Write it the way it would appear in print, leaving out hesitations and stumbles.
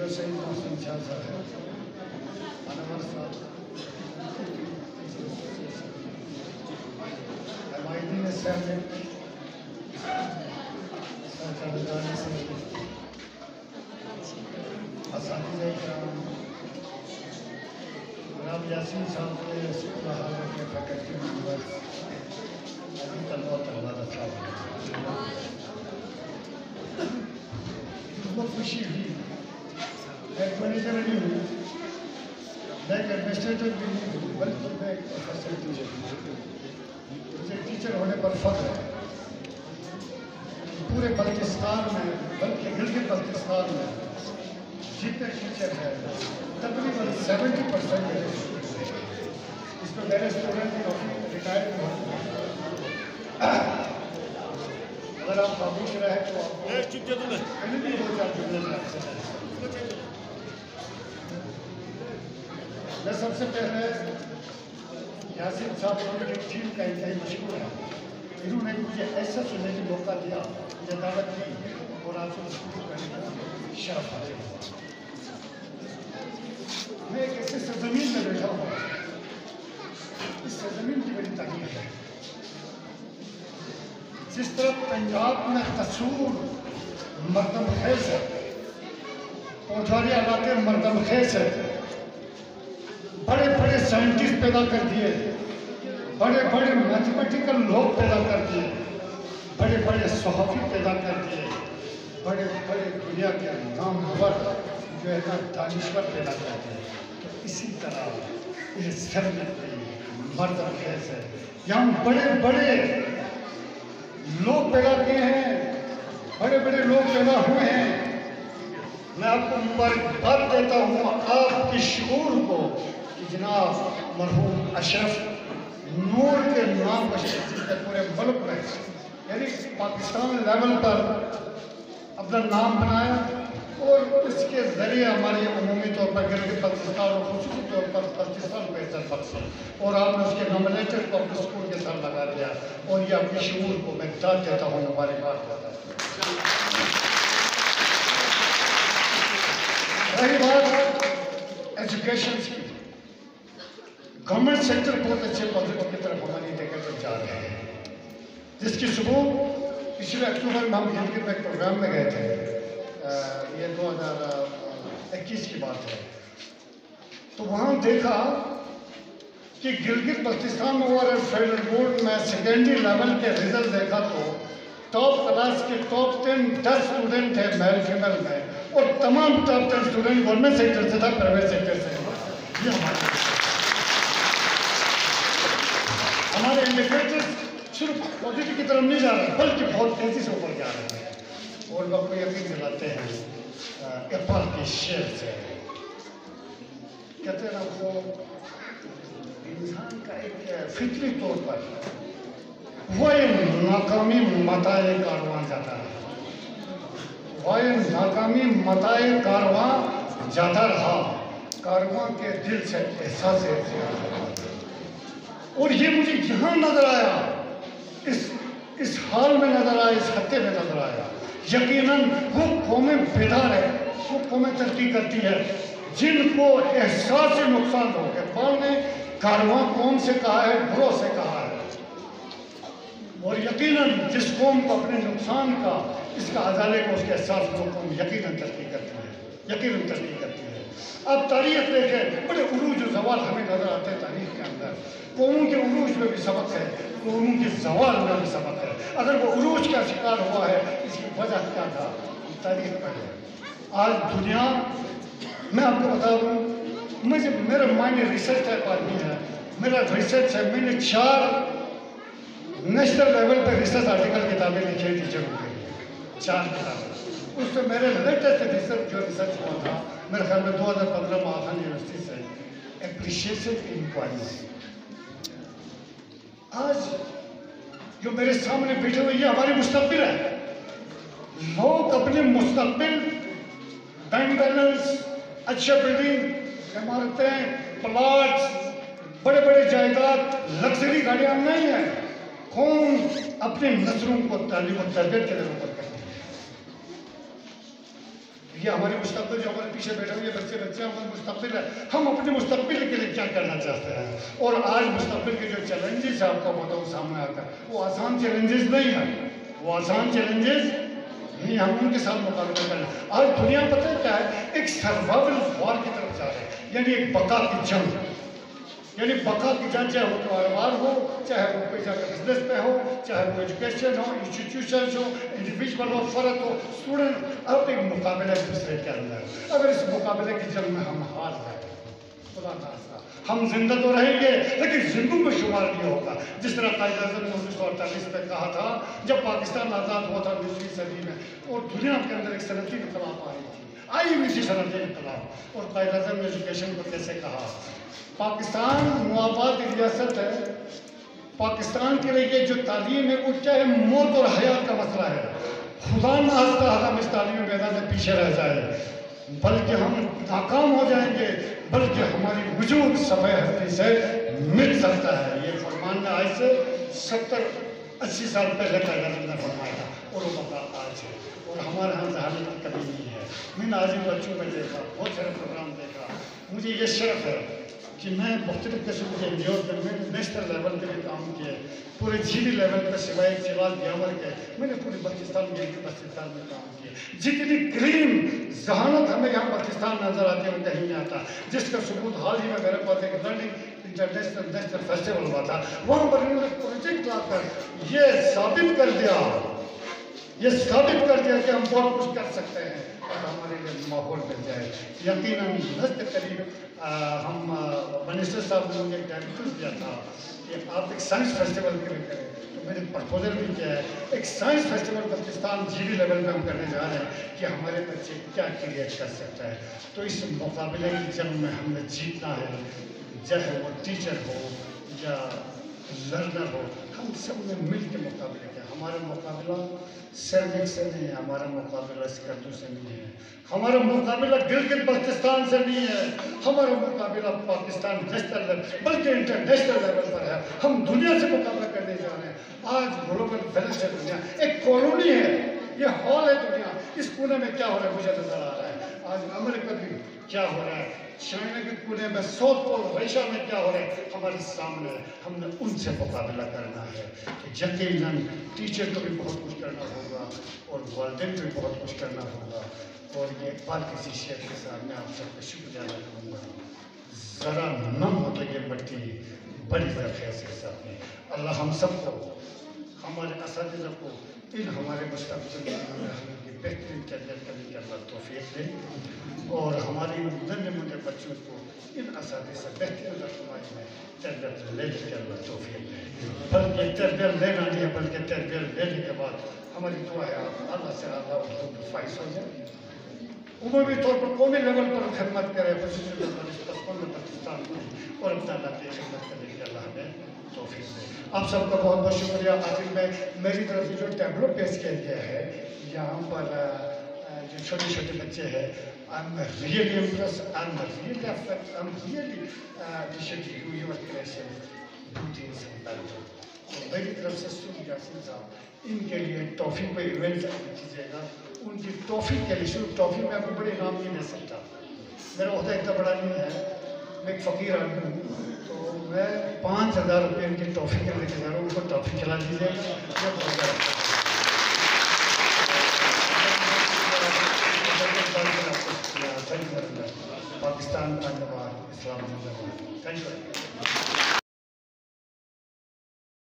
جو سید محسن شاہ صاحب ہے، انور صاحب، حمایدین صاحب، سرکردانی سے اساتذہ کرام، غلام یاسین صاحب کے سپرہ کے فیکلٹی ممبرز، ابھی طلبہ و طلبات صاحب، بہت خوشی ہوئی، ایک مینیجر نہیں ہوئی، میں ایک ایڈمنسٹریٹر بھی نہیں ہوں، بلکہ میں ایک پروفیسر ٹیچر ہوں۔ مجھے ٹیچر ہونے پر فخر ہے۔ پورے بلوچستان میں، بلکہ گلگت بلتستان میں جتنے ٹیچر ہیں تقریباً 70% میرے اسٹوڈنٹ ہیں۔ اس میں میرے اسٹوڈنٹ ریٹائر ہوئے۔ اگر آپ خاموش رہے تو آپ کہیں بھی ہو جائے جملے میں آپ سے میں سب سے پہلے یاسین صاحب اور ایک ٹیم کا انتہائی مشکور ہے۔ انہوں نے مجھے ایسا سننے کی موقع دیا، مجھے دعوت دی اور آپ سے اسکول کرنے کا شرف حاصل ہوا۔ میں ایک ایسے سرزمین میں بیٹھا ہوں، اس سرزمین کی بڑی تاریخ ہے۔ جس طرح پنجاب میں قصور مردم خیز ہے، پوٹھاری علاقے مردم خیز ہے، بڑے بڑے سائنٹسٹ پیدا کر دیے، بڑے بڑے میتھمیٹیکل لوگ پیدا کر دیے، بڑے بڑے صحافی پیدا کر دیے، بڑے بڑے دنیا کے نامور جو ہے نا دانشور پیدا کر دیے۔ تو اسی طرح یہ سرزمین مردم خیز ہے، یہاں بڑے بڑے لوگ پیدا کیے ہیں، بڑے بڑے لوگ پیدا ہوئے ہیں۔ میں آپ کو مبارکباد دیتا ہوں آپ کے شعور کو کہ جناب مرحوم اشرف نور کے نام پر پورے ملک میں یعنی پاکستان لیول پر اپنا نام بنایا اور اس کے ذریعے ہماری عمومی طور پر گلگت بلتستان اور خصوصی طور پر بلتستان کو عزت بخشی اور آپ نے اس کے نامنیٹر کو اپنے اسکول کے ساتھ لگا دیا اور یہ آپ کے شعور کو میں داد دیتا ہوں، مبارکباد دیتا ہوں۔ رہی بات ایجوکیشن کی، گورنمنٹ سیکٹر بہت اچھے پازیٹیو کی طرف ہماری لے کر جا رہے ہیں، جس کی صبح پچھلے اکتوبر میں ہم گلگت میں ایک پروگرام میں گئے تھے، یہ 2021 کی بات ہے، تو وہاں دیکھا کہ گلگت بلتستان میں اور فیڈرل بورڈ میں سیکنڈری لیول کے رزلٹ دیکھا تو ٹاپ کلاس کے ٹاپ 10 اسٹوڈنٹ ہیں میل فیمل میں، اور تمام ٹاپ 10 اسٹوڈنٹ گورنمنٹ سیکٹر سے تھا، پرائیویٹ سیکٹر سے۔ یہ ہمارے انڈیکیٹر صرف پازیٹیو کی طرف نہیں جا رہے بلکہ بہت تیزی سے اوپر جا رہے ہیں، اور لوگ کو یقین دلاتے ہیں اقبال کے شعر سے، کہتے ہیں وہ انسان کا ایک فطری طور پر وہ ناکامی متاع کارواں جاتا ہے، وہ ناکامی متاع کارواں جاتا رہا، کارواں کے دل سے احساس اور یہ مجھے یہاں نظر آیا، اس حال میں نظر آیا، اس خطے میں نظر آیا۔ یقیناً وہ قومیں بیدار ہے، وہ قومیں ترقی کرتی ہے جن کو احساس نقصان ہو۔ اقبال نے کارواں قوم سے کہا ہے، گروہ سے کہا ہے، اور یقیناً جس قوم کو اپنے نقصان کا، اس کا ازالے کو، اس کے احساس کو قوم یقیناً ترقی کرتی ہے، یقیناً ترقی کرتی ہے۔ اب تاریخ دیکھیں، بڑے عروج و زوال ہمیں نظر آتے ہیں تاریخ کے اندر، قوموں کے عروج میں بھی سبق ہے، قوموں کے زوال میں بھی سبق ہے۔ اگر وہ عروج کا شکار ہوا ہے، اس کی وجہ کیا تھا، تاریخ پر ہے۔ آج دنیا، میں آپ کو بتا دوں، میرا مائنڈ ریسرچ ٹائپ آدمی ہے، میرا ریسرچ ہے، میں نے 4 نیشنل لیول پہ ریسرچ آرٹیکل کتابیں لکھی ہیں ٹیچروں کے، 4 کتابیں۔ اس سے میرے لیٹسٹ ریسرچ جو ریسرچ ہوا تھا میرے خیال میں 2015 میں آسان یونیورسٹی سے، اپریشیشن انکوائریز۔ آج جو میرے سامنے بیٹھے ہوئے یہ ہماری مستقبل ہے، لوگ اپنے مستقبل، بینک بیلنس، اچھے بلڈنگ، عمارتیں، پلاٹس، بڑے بڑے جائیداد، لگژری گاڑیاں نہیں ہیں، قوم اپنے نسلوں کو تعلیم و تربیت کے لیے اوپر کرتی ہے۔ یہ ہماری مستقبل جو ہمارے پیچھے بیٹھے ہوئے بچے ہمارے مستقبل ہے. ہم اپنے مستقبل کے لیے کیا کرنا چاہتے ہیں. اور آج مستقبل کے جو چیلنجز آپ کو بتاؤ سامنے آتا ہے وہ آسان چیلنجز نہیں ہیں. وہ آسان چیلنجز نہیں, ہم ان کے ساتھ مقابلہ کرنا. آج دنیا پتہ کیا ہے, ایک سروائیول وار کی طرف جا رہے ہیں, یعنی ایک بقا کی جنگ. یعنی بقا کی جنگ, چاہے وہ کاروبار ہو, چاہے وہ پیسہ کا بزنس پہ ہو, چاہے وہ ایجوکیشن ہو, انسٹیٹیوشنز ہو, انڈیویجول ہو, فرد ہو, اسٹوڈنٹ. اب ایک مقابلہ ایک دوسرے کے اندر. اگر اس مقابلے کی جنگ میں ہم ہار جائیں, خدا نخواستہ ہم زندہ تو رہیں گے لیکن زندوں میں شمار نہیں ہوگا. جس طرح قائد اعظم نے 1948 میں کہا تھا جب پاکستان آزاد ہوا تھا 19ویں صدی میں, اور دنیا کے اندر ایک صنعتی انقلاب آئی ہوئی تھی صنعتی انقلاب. اور قائد اعظم نے ایجوکیشن کو کیسے کہا, پاکستان موابات ریاست ہے, پاکستان کے لیے یہ جو تعلیم ہے وہ چاہے موت اور حیات کا مسئلہ ہے. خدا نہ خواستہ ہم اس تعلیمی میدان میں پیچھے رہ جائے, بلکہ ہم ناکام ہو جائیں گے, بلکہ ہماری وجود سفید ہستی سے مٹ سکتا ہے. یہ فرمان میں آج سے 70-80 سال پہلے قائد اعظم نے فرمایا اور وہ بات آج ہے. اور ہمارے یہاں ذہانت کی کمی نہیں ہے. میں نے آج ان بچوں میں دیکھا, بہت سارے پروگرام دیکھا. مجھے یہ شرف ہے کہ میں مختلف قسم کے این جی اوز میں نیشنل لیول پہ بھی کام کیا, پورے جیلی لیول پہ سوائے سوال گیامر کے میں نے پورے بلوچستان میں بلوچستان میں کام کیا. جتنی گرین ذہانت ہمیں یہاں پاکستان نظر آتی ہے وہ کہیں نہیں آتا, جس کا ثبوت حال ہی میں میرے پاس ایک لرننگ انٹرنیشنل نیشنل فیسٹیول ہوا تھا. وہاں پر انہوں نے پروجیکٹ لا کر یہ ثابت کر دیا کہ ہم بہت کچھ کر سکتے ہیں اور ہمارے لیے ماحول مل جائے. یقیناً نزد قریب ہم منسٹر صاحب نے مجھے ایک ڈائریکٹر دیا تھا کہ آپ ایک سائنس فیسٹیول کے لیے کریں, تو میں نے پرپوزل بھی کیا ہے. ایک science festival Pakistan jelly level پہ ہم کرنے جا رہے ہیں کہ ہمارے بچے کیا کریٹ کر سکتا ہے. تو اس مقابلے کی جنگ میں ہم نے جیتنا ہے, چاہے وہ ٹیچر ہو یا لرنر ہو, ہم سب نے مل کے مقابلے کیا. ہمارا مقابلہ سرمک سے نہیں ہے, ہمارا مقابلہ اسکردو سے نہیں ہے, ہمارا مقابلہ گلگت بلتستان سے نہیں ہے, ہمارا مقابلہ پاکستان نیشنل لیول بلکہ انٹرنیشنل لیول پر ہے. ہم دنیا سے مقابلہ کرنے جا رہے ہیں. آج گلوبل ویلتھ ہے دنیا, ایک کالونی ہے, یہ ہال ہے دنیا. اس کونے میں کیا ہو رہا ہے مجھے نظر آ رہا ہے. آج امریکہ بھی کیا ہو رہا ہے, چائنا کے کونے میں, ساؤتھ پول ایشیا میں کیا ہو رہا ہے ہمارے سامنے ہے. ہم نے ان سے مقابلہ کرنا ہے. یقیناً ٹیچر کو بھی بہت کچھ کرنا ہوگا اور والدین کو بھی بہت کچھ کرنا ہوگا. اور یہ بات کسی شیخ کے ساتھ میں آپ سب کو شکریہ ادا کروں گا. ذرا نم ہو تو یہ مٹی بڑی درخواست کے ساتھ میں اللہ ہم سب کو, ہمارے اساتذہ کو ان ہمارے مستقبل میں بہترین کیریئر کرنے کی اللہ توفیق دے, اور ہماری ننھے منھے بچوں کو ان اساتذہ سے بہترین رہنمائی میں تربیت لینے کی اللہ توفیق دے. بلکہ تربیت لینا نہیں ہے, بلکہ تربیت لینے کے بعد ہماری دعا ہے اللہ سے اللہ کو فائز ہو جائے, عمومی طور پر قومی لیول پر خدمت کرے, خصوصی طور پر اس پسپن میں پاکستان کو, اور اپنا اللہ کی خدمت کرنے کی اللہ ہمیں توفیق دے. آپ سب کا بہت بہت شکریہ. آخر میں میری طرف سے جو ٹیبلو پیش کیا گیا ہے یہاں پر جو چھوٹے چھوٹے بچے ہیں, I'm really impressed, I'm really affected, I'm really appreciative of your creation, beauty and simplicity. تو میری طرف سے سن یاسین صاحب ان کے لیے ٹافی پہ ایونٹ کیجیے گا. ان کی ٹافی کے لیے صرف ٹافی میں آپ کو بڑے انعام نہیں دے سکتا, میرا عہدہ اتنا بڑا نہیں ہے, میں ایک فقیر آدمی ہوں, تو میں 5,000 روپے ان کی ٹافی کے لے کے جا رہا ہوں. ان کو ٹافی کھلا دیجیے. پاکستان زندہ باد, اسلام زندہ باد. Thank you.